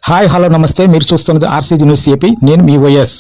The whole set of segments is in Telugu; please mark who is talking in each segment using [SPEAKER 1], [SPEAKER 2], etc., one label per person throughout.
[SPEAKER 1] హాయ్ హలో నమస్తే, మీరు చూస్తున్నది ఆర్సీజీ న్యూస్ ఏపీ. నేను మీ వైఎస్.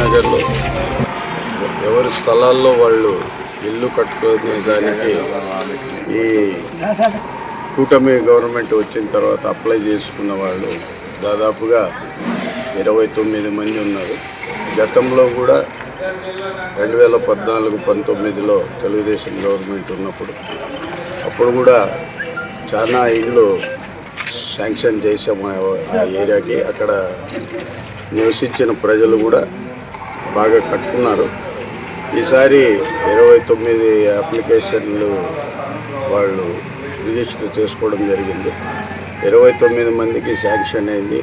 [SPEAKER 2] నగర్లో ఎవరి స్థలాల్లో వాళ్ళు ఇల్లు కట్టుకునే దానికి ఈ కూటమి గవర్నమెంట్ వచ్చిన తర్వాత అప్లై చేసుకున్న వాళ్ళు దాదాపుగా 29 మంది ఉన్నారు. గతంలో కూడా 2014-19లో తెలుగుదేశం గవర్నమెంట్ ఉన్నప్పుడు అప్పుడు కూడా చాలా ఇళ్ళు శాంక్షన్ చేసాము ఆ ఏరియాకి. అక్కడ నివసించిన ప్రజలు కూడా బాగా కట్టుకున్నారు. ఈసారి 29 అప్లికేషన్లు వాళ్ళు రిజిస్టర్ చేసుకోవడం జరిగింది. 29 మందికి శాంక్షన్ అయింది.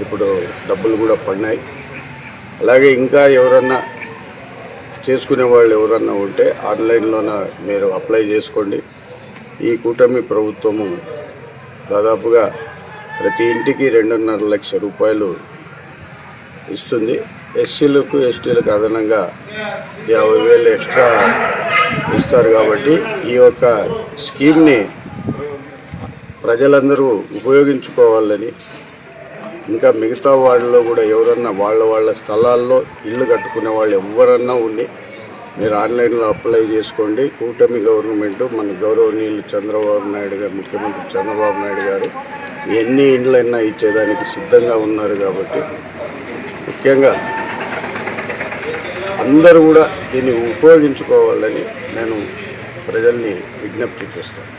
[SPEAKER 2] ఇప్పుడు డబ్బులు కూడా పడినాయి. అలాగే ఇంకా ఎవరన్నా చేసుకునే వాళ్ళు ఎవరన్నా ఉంటే ఆన్లైన్లోన మీరు అప్లై చేసుకోండి. ఈ కూటమి ప్రభుత్వము దాదాపుగా ప్రతి ఇంటికి 2.5 లక్షల రూపాయలు ఇస్తుంది. ఎస్సీలకు ఎస్టీలకు అదనంగా 50,000 ఎక్స్ట్రా ఇస్తారు. కాబట్టి ఈ యొక్క స్కీమ్ని ప్రజలందరూ ఉపయోగించుకోవాలని, ఇంకా మిగతా వాళ్ళలో కూడా ఎవరన్నా వాళ్ళ స్థలాల్లో ఇల్లు కట్టుకునే వాళ్ళు ఎవరన్నా ఉండి మీరు ఆన్లైన్లో అప్లై చేసుకోండి. కూటమి గవర్నమెంట్ మన గౌరవనీయులు చంద్రబాబు నాయుడు గారు, ముఖ్యమంత్రి చంద్రబాబు నాయుడు గారు ఎన్ని ఇండ్లైనా ఇచ్చేదానికి సిద్ధంగా ఉన్నారు. కాబట్టి ముఖ్యంగా అందరూ కూడా దీన్ని ఉపయోగించుకోవాలని నేను ప్రజల్ని విజ్ఞప్తి చేస్తాను.